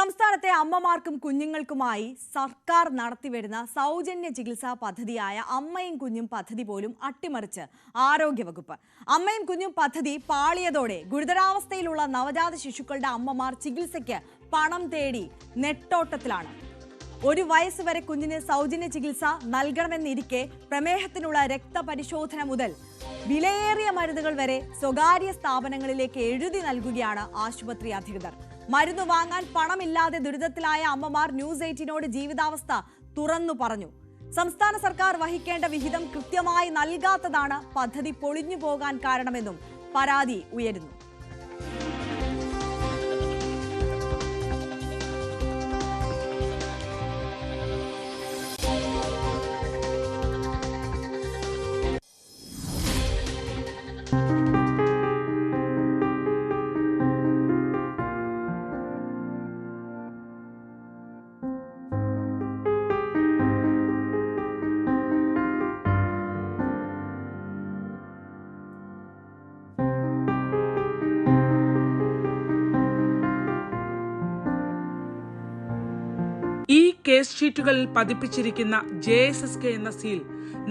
സംസ്ഥാനത്തെ അമ്മമാർക്കും കുഞ്ഞുങ്ങൾക്കുമായി സർക്കാർ നടത്തിവരുന്ന സൗജന്യ ചികിത്സാ പദ്ധതിയായ അമ്മയും കുഞ്ഞും പദ്ധതി പോലും അട്ടിമറിച്ച് ആരോഗ്യവകുപ്പ്. അമ്മയും കുഞ്ഞും പദ്ധതി പാളിയതോടെ ഗുരുതരാവസ്ഥയിലുള്ള നവജാത ശിശുക്കളുടെ അമ്മമാർ ചികിത്സയ്ക്ക് പണം തേടി നെട്ടോട്ടത്തിലാണ്. 1 വയസ്സ് വരെ കുഞ്ഞിന് സൗജന്യ ചികിത്സ നൽകണമെന്നിരിക്കെ പ്രമേഹത്തിനുള്ള രക്തപരിശോധന മുതൽ വിലയേറിയ മരുന്നുകൾ വരെ സ്വകാര്യ സ്ഥാപനങ്ങളിലേക്ക് എഴുതി നൽകുകയാണ് ആശുപത്രി അധികൃതർ. മരുന്ന് വാങ്ങാൻ പണമില്ലാതെ ദുരിതത്തിലായ അമ്മമാർ ന്യൂസ് 18നോട് ജീവിതാവസ്ഥ തുറന്നു പറഞ്ഞു. സംസ്ഥാന സർക്കാർ വഹിക്കേണ്ട വിഹിതം കൃത്യമായി നൽകാത്തതാണ് പദ്ധതി പൊളിഞ്ഞു പോകാൻ കാരണമെന്നും പരാതി ഉയരുന്നു. ഈ കേസ് ഷീറ്റുകളിൽ പതിപ്പിച്ചിരിക്കുന്ന JSSK എന്ന സീൽ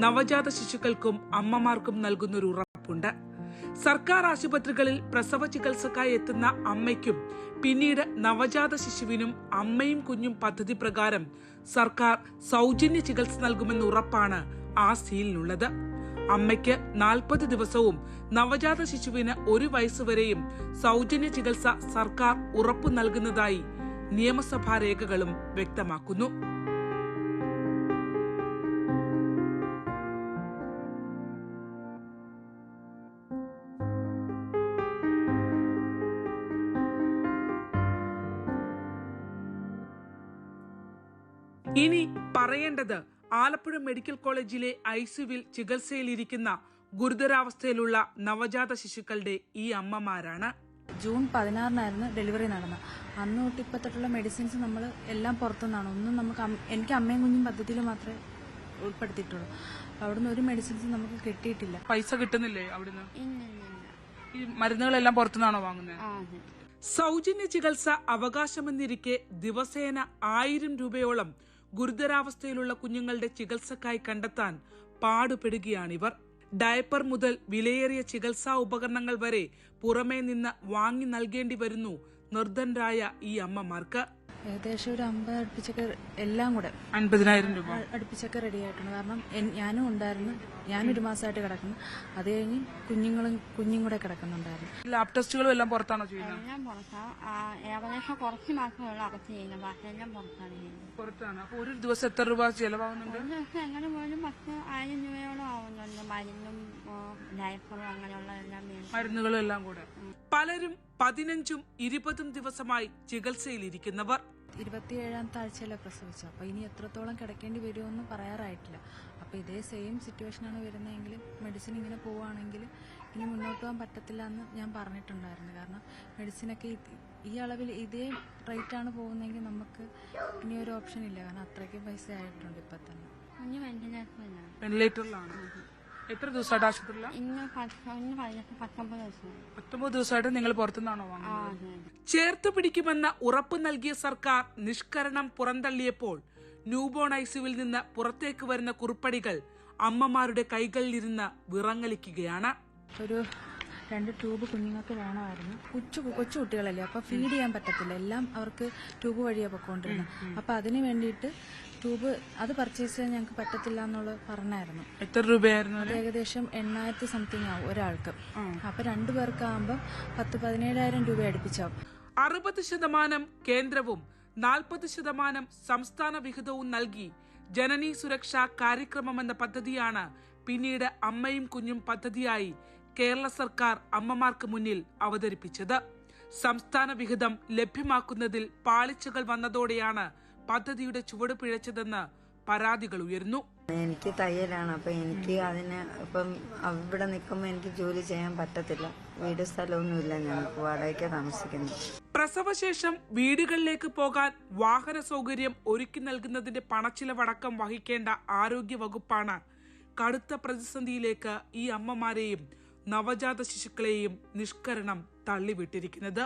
നവജാത ശിശുക്കൾക്കും അമ്മമാർക്കും നൽകുന്നൊരു ഉറപ്പുണ്ട്. സർക്കാർ ആശുപത്രികളിൽ പ്രസവ ചികിത്സക്കായി എത്തുന്ന അമ്മയ്ക്കും പിന്നീട് നവജാത ശിശുവിനും അമ്മയും കുഞ്ഞും പദ്ധതി പ്രകാരം സർക്കാർ സൗജന്യ ചികിത്സ നൽകുമെന്ന ഉറപ്പാണ് ആ സീലിനുള്ളത്. അമ്മയ്ക്ക് 40 ദിവസവും നവജാത ശിശുവിന് 1 വയസ്സുവരെയും സൗജന്യ ചികിത്സ സർക്കാർ ഉറപ്പു നൽകുന്നതായി നിയമസഭാ രേഖകളും വ്യക്തമാക്കുന്നു. ഇനി പറയേണ്ടത് ആലപ്പുഴ മെഡിക്കൽ കോളേജിലെ ICUവിൽ ചികിത്സയിലിരിക്കുന്ന ഗുരുതരാവസ്ഥയിലുള്ള നവജാത ശിശുക്കളുടെ ഈ അമ്മമാരാണ്. ജൂൺ 16-നായിരുന്നു ഡെലിവറി നടന്നത്. അന്ന് തൊട്ട് ഇപ്പം തൊട്ടുള്ള മെഡിസിൻസ് നമ്മൾ എല്ലാം പുറത്തുനിന്നാണ്. ഒന്നും നമുക്ക് എനിക്ക് അമ്മയും കുഞ്ഞും പദ്ധതിയിൽ മാത്രമേ ഉൾപ്പെടുത്തിയിട്ടുള്ളൂ. അവിടുന്ന് ഒരു മെഡിസിൻസ് നമുക്ക് കിട്ടിയിട്ടില്ല. പൈസ കിട്ടുന്നില്ലേ അവിടുന്ന്? ഈ മരുന്നുകളെല്ലാം പുറത്തുനിന്നാണോ വാങ്ങുന്നത്? സൗജന്യ ചികിത്സ അവകാശമെന്നിരിക്കെ ദിവസേന 1000 രൂപയോളം ഗുരുതരാവസ്ഥയിലുള്ള കുഞ്ഞുങ്ങളുടെ ചികിത്സക്കായി കണ്ടെത്താൻ പാടുപെടുകയാണിവർ. ഡയപ്പർ മുതൽ വിലയേറിയ ചികിത്സാ ഉപകരണങ്ങൾ വരെ പുറമേ നിന്ന് വാങ്ങി നൽകേണ്ടി വരുന്നു നിർധനരായ ഈ അമ്മമാർക്ക്. ഏകദേശം ഒരു 50 അടുപ്പിച്ചൊക്കെ എല്ലാം കൂടെ 50,000 രൂപ അടുപ്പിച്ചൊക്കെ റെഡി ആയിട്ടുണ്ട്. കാരണം ഞാനും ഉണ്ടായിരുന്നു. ഞാൻ 1 മാസമായിട്ട് കിടക്കുന്നു. അത് കഴിഞ്ഞ് കുഞ്ഞും കൂടെ കിടക്കുന്നുണ്ടായിരുന്നു. ലാബ് ടെസ്റ്റുകളും എല്ലാം പുറത്താണോ ചെയ്യുന്നത്? ഏകദേശം കുറച്ച് മാത്രമേ അകത്ത് ചെയ്യുന്നത്, ബാക്കിയെല്ലാം പുറത്താണ്. അപ്പൊ ഒരു ദിവസം എത്ര രൂപ ചെലവാകുന്നുണ്ട്? ഒരു ദിവസം എങ്ങനെ പോലും 10,000 രൂപയോളം ആവുന്നുണ്ട്. മരുന്നും ഡയപ്പറും അങ്ങനെയുള്ള എല്ലാം മരുന്നുകളും എല്ലാം കൂടെ. പലരും 15ഉം 20ഉം ദിവസമായി ചികിത്സയിലിരിക്കുന്നവർ. 27ാമത്തെ ആഴ്ചയിലെ പ്രസവിച്ചു. അപ്പൊ ഇനി എത്രത്തോളം കിടക്കേണ്ടി വരുമെന്ന് പറയാറായിട്ടില്ല. അപ്പൊ ഇതേ സെയിം സിറ്റുവേഷനാണ് വരുന്നതെങ്കിൽ മെഡിസിൻ ഇങ്ങനെ പോവുകയാണെങ്കിൽ ഇനി മുന്നോട്ട് പോകാൻ പറ്റത്തില്ല എന്ന് ഞാൻ പറഞ്ഞിട്ടുണ്ടായിരുന്നു. കാരണം മെഡിസിനൊക്കെ ഈ അളവിൽ ഇതേ റേറ്റാണ് പോകുന്നതെങ്കിൽ നമുക്ക് ഇനി ഒരു ഓപ്ഷൻ ഇല്ല. കാരണം അത്രയ്ക്കും പൈസ ആയിട്ടുണ്ട് ഇപ്പൊ തന്നെ. വെന്റിലേറ്ററിലാണ്. എത്ര ദിവസമായിട്ട് ആശുപത്രിയിലാണ്? 19 ദിവസമായിട്ട് നിങ്ങൾ പുറത്തുനിന്നാണോ വാങ്ങുന്നത്? ചേർത്ത് പിടിക്കുമെന്ന ഉറപ്പ് നൽകിയ സർക്കാർ നിഷ്കരണം പുറന്തള്ളിയപ്പോൾ ന്യൂബോൺ ICUവിൽ നിന്ന് പുറത്തേക്ക് വരുന്ന കുറിപ്പടികൾ അമ്മമാരുടെ കൈകളിലിരുന്ന് വിറങ്ങലിക്കുകയാണ്. ഒരു 2 ട്യൂബ് കുഞ്ഞുങ്ങൾക്ക് വേണമായിരുന്നു. കൊച്ചു കുട്ടികളല്ലേ, അപ്പൊ ഫീഡ് ചെയ്യാൻ പറ്റത്തില്ല. എല്ലാം അവർക്ക് ട്യൂബ് വഴിയാണ് പൊക്കോണ്ടിരുന്നത്. അപ്പൊ അതിന് വേണ്ടിയിട്ട് ട്യൂബ് അത് പർച്ചേസ് ചെയ്യാൻ ഞങ്ങൾക്ക് പറ്റത്തില്ല എന്നുള്ളത് പറഞ്ഞായിരുന്നു. എത്ര രൂപയായിരുന്നു? ഏകദേശം 8,000 സംതിങ് ആവും ഒരാൾക്ക്. അപ്പൊ 2 പേർക്കാകുമ്പോൾ 17,000 രൂപ അടുപ്പിച്ചാവും. 60% കേന്ദ്രവും 40% സംസ്ഥാന വിഹിതവും നൽകി ജനനി സുരക്ഷാ കാര്യക്രമം എന്ന പദ്ധതിയാണ് പിന്നീട് അമ്മയും കുഞ്ഞും പദ്ധതിയായി കേരള സർക്കാർ അമ്മമാർക്ക് മുന്നിൽ അവതരിപ്പിച്ചത്. സംസ്ഥാന വിഹിതം ലഭ്യമാക്കുന്നതിൽ പാളിച്ചകൾ വന്നതോടെയാണ് പദ്ധതിയുടെ ചുവട് പിഴച്ചതെന്ന് പരാതികൾ ഉയർന്നു. എനിക്ക് തയ്യലാണ്. അപ്പൊ എനിക്ക് അതിന് ഇപ്പം അവിടെ നിൽക്കുമ്പോൾ എനിക്ക് ജോലി ചെയ്യാൻ പറ്റത്തില്ല. വീട് സ്ഥലമൊന്നുമില്ല, ഞങ്ങൾക്ക് വാടകയ്ക്ക് താമസിക്കുന്നു. പ്രസവശേഷം വീടുകളിലേക്ക് പോകാൻ വാഹന സൗകര്യം ഒരുക്കി നൽകുന്നതിന്റെ പണച്ചിലവടക്കം വഹിക്കേണ്ട ആരോഗ്യ വകുപ്പാണ് കടുത്ത പ്രതിസന്ധിയിലേക്ക് ഈ അമ്മമാരെയും നവജാത ശിശുക്കളെയും നിഷ്കരണം തള്ളിവിട്ടിരിക്കുന്നത്.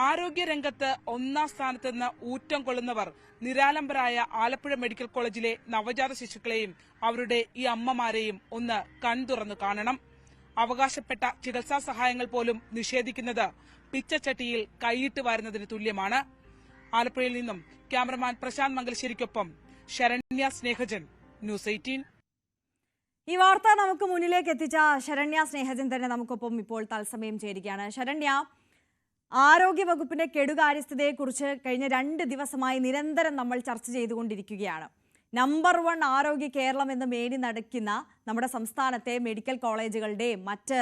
ആരോഗ്യരംഗത്ത് ഒന്നാം സ്ഥാനത്ത് നിന്ന് ഊറ്റം കൊള്ളുന്നവർ നിരാലംബരായ ആലപ്പുഴ മെഡിക്കൽ കോളേജിലെ നവജാത ശിശുക്കളെയും അവരുടെ ഈ അമ്മമാരെയും ഒന്ന് കൺതുറന്നു കാണണം. അവകാശപ്പെട്ട ചികിത്സാ സഹായങ്ങൾ പോലും നിഷേധിക്കുന്നത് പിച്ചച്ചട്ടിയിൽ കൈയിട്ട് വാരുന്നതിന് തുല്യമാണ്. ആലപ്പുഴയിൽ നിന്നും ക്യാമറമാൻ പ്രശാന്ത് മംഗലശ്ശേരിക്കൊപ്പം ശരണ്യ സ്നേഹജൻ, ന്യൂസ് 18. ഈ വാർത്ത നമുക്ക് മുന്നിലേക്ക് എത്തിച്ച ശരണ്യ സ്നേഹജൻ തന്നെ നമുക്കൊപ്പം ഇപ്പോൾ തത്സമയം ചേരുകയാണ്. ശരണ്യ, ആരോഗ്യ വകുപ്പിന്റെ കെടുകാര്യസ്ഥതയെക്കുറിച്ച് കഴിഞ്ഞ 2 ദിവസമായി നിരന്തരം നമ്മൾ ചർച്ച ചെയ്തുകൊണ്ടിരിക്കുകയാണ്. നമ്പർ 1 ആരോഗ്യ കേരളം എന്ന് മേനി നടക്കുന്ന നമ്മുടെ സംസ്ഥാനത്തെ മെഡിക്കൽ കോളേജുകളുടെയും മറ്റ്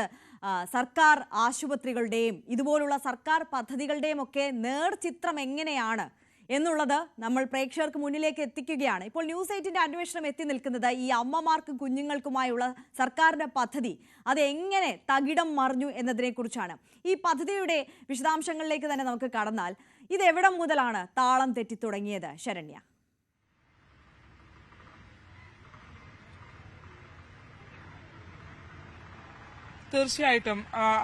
സർക്കാർ ആശുപത്രികളുടെയും ഇതുപോലുള്ള സർക്കാർ പദ്ധതികളുടെയും ഒക്കെ നേർചിത്രം എങ്ങനെയാണ് എന്നുള്ളത് നമ്മൾ പ്രേക്ഷകർക്ക് മുന്നിലേക്ക് എത്തിക്കുകയാണ്. ഇപ്പോൾ ന്യൂസ് 8ന്റെ അന്വേഷണം എത്തി നിൽക്കുന്നത് ഈ അമ്മമാർക്കും കുഞ്ഞുങ്ങൾക്കുമായുള്ള സർക്കാരിന്റെ പദ്ധതി അത് എങ്ങനെ തകിടം മറിഞ്ഞു എന്നതിനെക്കുറിച്ചാണ്. ഈ പദ്ധതിയുടെ വിശദാംശങ്ങളിലേക്ക് തന്നെ നമുക്ക് കടന്നാൽ ഇത് എവിടെ മുതലാണ് താളം തെറ്റി തുടങ്ങിയത് ശരണ്യ? തീർച്ചയായിട്ടും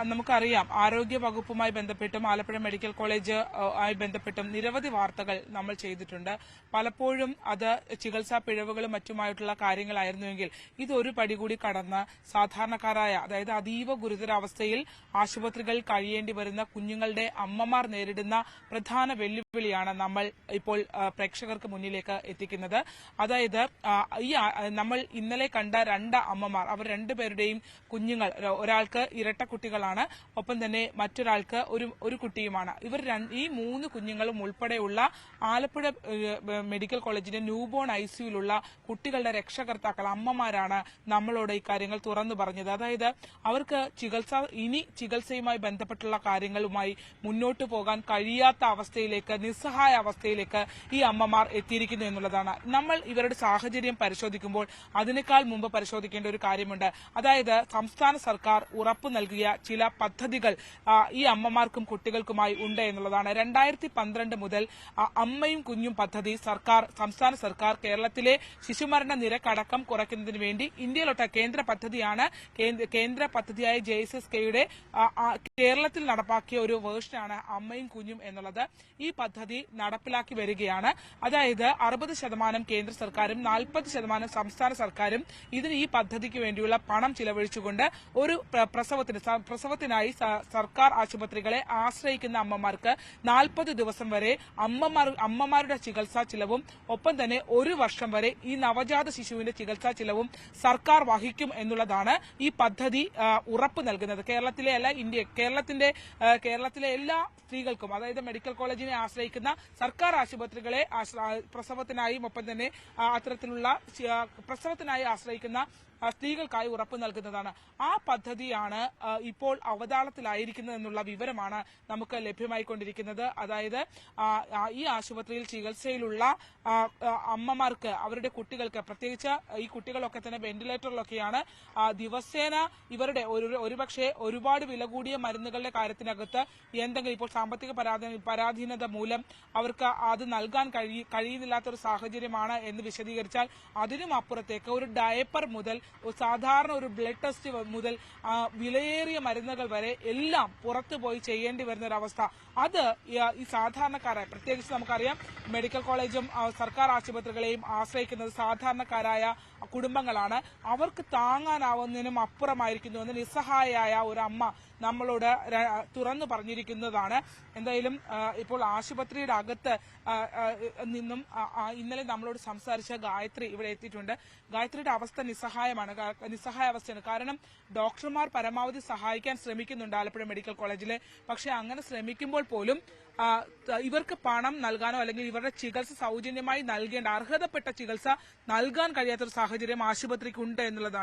നമുക്കറിയാം, ആരോഗ്യ വകുപ്പുമായി ബന്ധപ്പെട്ടും ആലപ്പുഴ മെഡിക്കൽ കോളേജ് ആയി ബന്ധപ്പെട്ടും നിരവധി വാർത്തകൾ നമ്മൾ ചെയ്തിട്ടുണ്ട്. പലപ്പോഴും അത് ചികിത്സാ പിഴവുകളും മറ്റുമായിട്ടുള്ള കാര്യങ്ങളായിരുന്നുവെങ്കിൽ ഇതൊരു പടി കൂടി കടന്ന് സാധാരണക്കാരായ, അതായത് അതീവ ഗുരുതരാവസ്ഥയിൽ ആശുപത്രികളിൽ കഴിയേണ്ടി വരുന്ന കുഞ്ഞുങ്ങളുടെ അമ്മമാർ നേരിടുന്ന പ്രധാന വെല്ലുവിളിയാണ് നമ്മൾ ഇപ്പോൾ പ്രേക്ഷകർക്ക് മുന്നിലേക്ക് എത്തിക്കുന്നത്. അതായത് നമ്മൾ ഇന്നലെ കണ്ട 2 അമ്മമാർ, അവർ 2 പേരുടെയും കുഞ്ഞുങ്ങൾ, ഒരാൾക്ക് ഇരട്ട കുട്ടികളാണ്, ഒപ്പം തന്നെ മറ്റൊരാൾക്ക് ഒരു കുട്ടിയുമാണ്. ഈ 3 കുഞ്ഞുങ്ങളും ഉൾപ്പെടെയുള്ള ആലപ്പുഴ മെഡിക്കൽ കോളേജിന്റെ ന്യൂബോൺ ഐസിയുലുള്ള കുട്ടികളുടെ രക്ഷകർത്താക്കൾ, അമ്മമാരാണ് നമ്മളോട് ഈ കാര്യങ്ങൾ തുറന്നു പറഞ്ഞത്. അതായത് അവർക്ക് ചികിത്സയുമായി ബന്ധപ്പെട്ടുള്ള കാര്യങ്ങളുമായി മുന്നോട്ട് പോകാൻ കഴിയാത്ത അവസ്ഥയിലേക്ക്, നിസ്സഹായ അവസ്ഥയിലേക്ക് ഈ അമ്മമാർ എത്തിയിരിക്കുന്നു എന്നുള്ളതാണ്. നമ്മൾ ഇവരുടെ സാഹചര്യം പരിശോധിക്കുമ്പോൾ അതിനേക്കാൾ മുമ്പ് പരിശോധിക്കേണ്ട ഒരു കാര്യമുണ്ട്. അതായത് സംസ്ഥാന സർക്കാർ ഉറപ്പു നൽകിയ ചില പദ്ധതികൾ ഈ അമ്മമാർക്കും കുട്ടികൾക്കുമായി ഉണ്ട് എന്നുള്ളതാണ്. 2012 മുതൽ അമ്മയും കുഞ്ഞും പദ്ധതി സംസ്ഥാന സർക്കാർ കേരളത്തിലെ ശിശുമരണ നിരക്കടക്കം കുറയ്ക്കുന്നതിന് വേണ്ടി ഇന്ത്യയിലൊട്ട കേന്ദ്ര പദ്ധതിയാണ്. കേന്ദ്ര പദ്ധതിയായ JSSKയുടെ കേരളത്തിൽ നടപ്പാക്കിയ ഒരു വേർഷനാണ് അമ്മയും കുഞ്ഞും എന്നുള്ളത്. ഈ പദ്ധതി നടപ്പിലാക്കി വരികയാണ്. അതായത് 60% കേന്ദ്ര സർക്കാരും 40% സംസ്ഥാന സർക്കാരും ഈ പദ്ധതിക്ക് വേണ്ടിയുള്ള പണം ചിലവഴിച്ചുകൊണ്ട് ഒരു പ്രസവത്തിനായി സർക്കാർ ആശുപത്രികളെ ആശ്രയിക്കുന്ന അമ്മമാർക്ക് 40 ദിവസം വരെ അമ്മമാരുടെ ചികിത്സാ ചിലവും ഒപ്പം തന്നെ 1 വർഷം വരെ ഈ നവജാത ശിശുവിന്റെ ചികിത്സാ ചിലവും സർക്കാർ വഹിക്കും എന്നുള്ളതാണ് ഈ പദ്ധതി ഉറപ്പ് നൽകുന്നത്. കേരളത്തിലെ എല്ലാ സ്ത്രീകൾക്കും, അതായത് മെഡിക്കൽ കോളേജിനെ ആശ്രയിക്കുന്ന സർക്കാർ ആശുപത്രികളെ പ്രസവത്തിനായും ഒപ്പം തന്നെ അത്തരത്തിലുള്ള പ്രസവത്തിനായി ആശ്രയിക്കുന്ന സ്ത്രീകൾക്കായി ഉറപ്പ് നൽകുന്നതാണ്. ആ പദ്ധതിയാണ് ഇപ്പോൾ അവതാളത്തിലായിരിക്കുന്നത് എന്നുള്ള വിവരമാണ് നമുക്ക് ലഭ്യമായിക്കൊണ്ടിരിക്കുന്നത്. അതായത് ഈ ആശുപത്രിയിൽ ചികിത്സയിലുള്ള അമ്മമാർക്ക്, അവരുടെ കുട്ടികൾക്ക്, പ്രത്യേകിച്ച് ഈ കുട്ടികളൊക്കെ തന്നെ വെന്റിലേറ്ററിലൊക്കെയാണ്, ദിവസേന ഇവരുടെ ഒരുപക്ഷെ ഒരുപാട് വില കൂടിയ മരുന്നുകളുടെ കാര്യത്തിനകത്ത് എന്തെങ്കിലും ഇപ്പോൾ സാമ്പത്തിക പരാധീനത മൂലം അവർക്ക് അത് നൽകാൻ കഴിയുന്നില്ലാത്തൊരു സാഹചര്യമാണ് എന്ന് വിശദീകരിച്ചാൽ അതിനും അപ്പുറത്തേക്ക് ഒരു ഡയപ്പർ മുതൽ സാധാരണ ഒരു ബ്ലഡ് ടെസ്റ്റ് മുതൽ വിലയേറിയ മരുന്നുകൾ വരെ എല്ലാം പുറത്തു പോയി ചെയ്യേണ്ടി വരുന്ന ഒരു അവസ്ഥ. അത് ഈ സാധാരണക്കാരായ, പ്രത്യേകിച്ച് നമുക്കറിയാം മെഡിക്കൽ കോളേജും സർക്കാർ ആശുപത്രികളെയും ആശ്രയിക്കുന്നത് സാധാരണക്കാരായ കുടുംബങ്ങളാണ്. അവർക്ക് താങ്ങാനാവുന്നതിനും അപ്പുറമായിരിക്കുന്നുവെന്ന് നിസ്സഹായയായ ഒരു അമ്മ നമ്മളോട് തുറന്നു പറഞ്ഞിരിക്കുന്നതാണ്. എന്തായാലും ഇപ്പോൾ ആശുപത്രിയുടെ അകത്ത് നിന്നും ഇന്നലെ നമ്മളോട് സംസാരിച്ച ഗായത്രി ഇവിടെ എത്തിയിട്ടുണ്ട്. ഗായത്രിയുടെ അവസ്ഥ നിസ്സഹായ അവസ്ഥയാണ്. കാരണം ഡോക്ടർമാർ പരമാവധി സഹായിക്കാൻ ശ്രമിക്കുന്നുണ്ട് ആലപ്പുഴ മെഡിക്കൽ കോളേജിൽ. പക്ഷെ അങ്ങനെ ശ്രമിക്കുമ്പോൾ പോലും ഇവർക്ക് പണം നൽകാനോ അല്ലെങ്കിൽ ഇവരുടെ ചികിത്സ സൗജന്യമായി നൽകേണ്ട അർഹതപ്പെട്ട ചികിത്സ നൽകാൻ കഴിയാത്തൊരു സാഹചര്യം ആശുപത്രിക്കുണ്ട് എന്നുള്ളതാണ്.